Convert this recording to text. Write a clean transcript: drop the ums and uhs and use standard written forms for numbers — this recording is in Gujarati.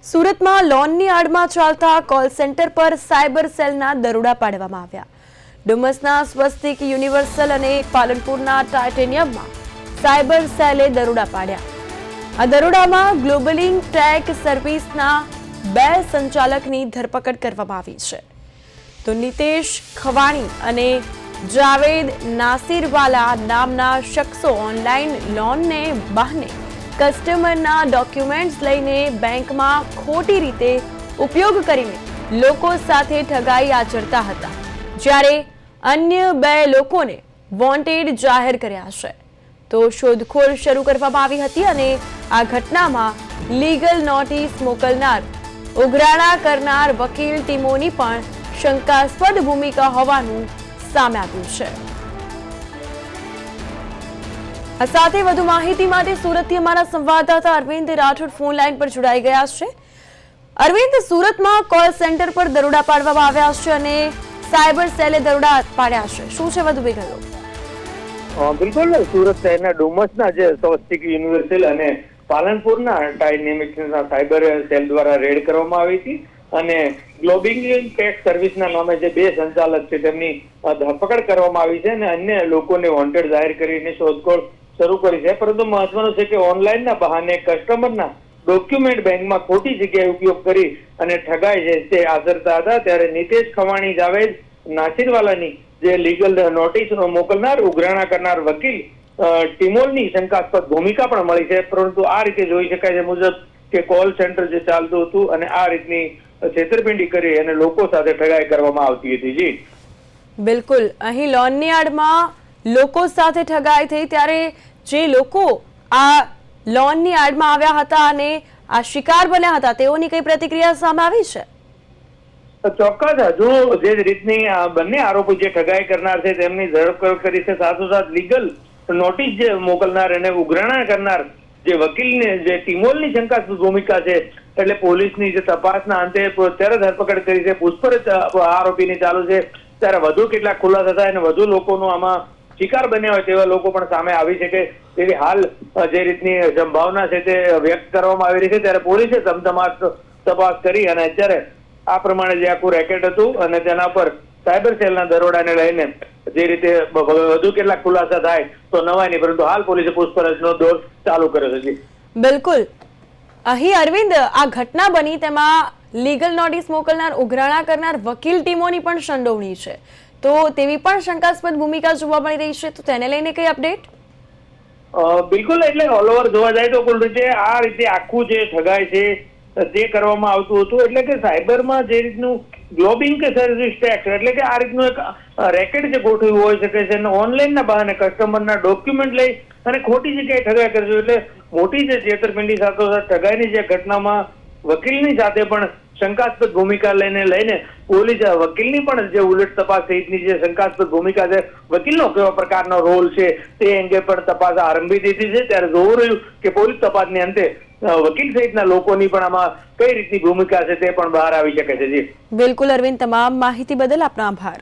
સુરતમાં લોનની આડમાં ચાલતા કોલ સેન્ટર પર સાયબર સેલના દરોડા પાડવામાં આવ્યા। ડુમસના સ્વસ્તિક યુનિવર્સલ અને પાલનપુરના ટાઇટેનિયમમાં સાયબર સેલે દરોડા પાડ્યા। આ દરોડામાં ગ્લોબલિંગ ટેક સર્વિસના 2 સંચાલકની ધરપકડ કરવામાં આવી છે। તો નિતેશ ખવાણી અને જાવેદ નાસિરવાલા નામના શખ્સો ઓનલાઈન લોનને બહાને કસ્ટમરના ડોક્યુમેન્ટ્સ લઈને બેંકમાં ખોટી રીતે ઉપયોગ કરીને લોકો સાથે ઠગાઈ આચરતા હતા, જ્યારે અન્ય 2 લોકોને વોન્ટેડ જાહેર કર્યા છે। તો શોધખોળ શરૂ કરવામાં આવી હતી અને આ ઘટનામાં લીગલ નોટિસ મોકલનાર, ઉઘરાણા કરનાર વકીલ ટીમોની પણ શંકાસ્પદ ભૂમિકા હોવાનું સામે આવ્યું છે। આ સાથે વધુ માહિતી માટે સુરતથી અમારા સંવાદદાતા અરવિંદ રાઠોડ ફોન લાઈન પર જોડાઈ ગયા છે। અરવિંદ, સુરતમાં કોલ સેન્ટર પર દરોડા પાડવામાં આવ્યા છે અને સાયબર સેલે દરોડા પાડ્યા છે, શું છે વધુ વિગતો? બિલકુલ, સુરત શહેરના ડુમસના જે સ્વસ્તિક યુનિવર્સલ અને પાલનપુરના ટાઇટેનિયમના સાયબર સેલ દ્વારા રેડ કરવામાં આવી હતી અને ગ્લોબલિંગ ટેક સર્વિસના નામે જે 2 સંચાલક છે તેમની ધરપકડ કરવામાં આવી છે અને અન્ય લોકોને વોન્ટેડ જાહેર કરીને શોધખોળ શરૂ કરી છે। પરંતુ મહત્વનું છે કે ઓનલાઈનના બહાને કસ્ટમરના ડોક્યુમેન્ટ બેંકમાં ખોટી જગ્યાએ ઉપયોગ કરી અને ઠગાઈ છે તે આચરતા હતા, ત્યારે નિતેશ ખવાણી, જાવેદ નાસિરવાલાની જે લીગલ નોટિસ મોકલનાર, ઉઘરાણા કરનાર વકીલ ટીમોની શંકાસ્પદ ભૂમિકા પણ મળી છે। પરંતુ આ રીતે જોઈ શકાય છે મુજબ કે કોલ સેન્ટર જે ચાલતું હતું અને આ રીતની છેતરપિંડી કરી અને લોકો સાથે ઠગાઈ કરવામાં આવતી હતી। જી બિલકુલ, અહીં લોનની આડમાં લોકો સાથે ઠગાઈ થઈ, ત્યારે જે લોકો આ લોનની આડમાં આવ્યા હતા અને આ શિકાર બન્યા હતા તેઓની કઈ પ્રતિક્રિયા સામે આવી છે? ચોક્કસ, હજુ જે રીતની બંને આરોપી જે ઠગાઈ કરનાર છે તેમની ધરપકડ કરી છે, સાથોસાથ લીગલ નોટિસ જે મોકલનાર અને ઉઘરાણા કરનાર જે વકીલને જે ટીમોલની શંકાસ્પદ ભૂમિકા છે, એટલે પોલીસની જે તપાસના અંતે ત્યારે ધરપકડ કરી છે, પૂછપરછ આરોપીની ચાલુ છે। ત્યારે વધુ કેટલાક ખુલાસા થાય અને વધુ લોકોનો આમાં શિકાર બન્યા હોય તેવા લોકો પણ સામે આવી શકે તેવી હાલ જે રીતની સંભાવના છે તે વ્યક્ત કરવામાં આવી રહી છે। ત્યારે પોલીસે ધમધમાટ તપાસ કરી અને અત્યારે આ પ્રમાણે જે આખું રેકેટ હતું અને તેના પર સાયબર સેલના દરોડાને લઈને જે રીતે વધુ કેટલાક ખુલાસા થાય તો નવાય નહીં, પરંતુ હાલ પોલીસે પૂછપરછનો દોર ચાલુ કર્યો છે। બિલકુલ, અહીં અરવિંદ, આ ઘટના બની તેમાં લીગલ નોટિસ મોકલનાર, ઉઘરાણા કરનાર વકીલ ટીમોની પણ સંડોવણી છે, તો તેવી પણ શંકાસ્પદ ભૂમિકા જોવા મળી રહી છે, તો તેને લઈને કઈ અપડેટ? બિલકુલ, એટલે ઓલ ઓવર જોવા જાય તો કુલ રીતે આ રીતે આખું જે ઠગાઈ છે તે કરવામાં આવતું હતું, એટલે કે સાયબરમાં જે રીતનું ગ્લોબલિંગ સર્વિસ ટેક્સ એટલે કે આ રીતનું એક રેકેટ જે ગોઠવ્યું હોઈ શકે છે અને ઓનલાઈનના બહાને કસ્ટમરના ડોક્યુમેન્ટ લઈ અને ખોટી જગ્યાએ ઠગાઈ કરજો, એટલે મોટી જે છેતરપિંડી સાથે ઠગાઈની જે ઘટનામાં વકીલની સાથે પણ શંકાસ્પદ ભૂમિકા લઈને પોલીસ વકીલની પણ જે ઉલટ તપાસ સહિતની જે શંકાસ્પદ ભૂમિકા છે, વકીલનો કેવા પ્રકારનો રોલ છે તે અંગે પણ તપાસ આરંભી દીધી છે। ત્યારે જોવું રહ્યું કે પોલીસ તપાસની અંતે વકીલ સહિતના લોકોની પણ આમાં કઈ રીતની ભૂમિકા છે તે પણ બહાર આવી શકે છે। જી બિલકુલ અરવિંદ, તમામ માહિતી બદલ આપનો આભાર।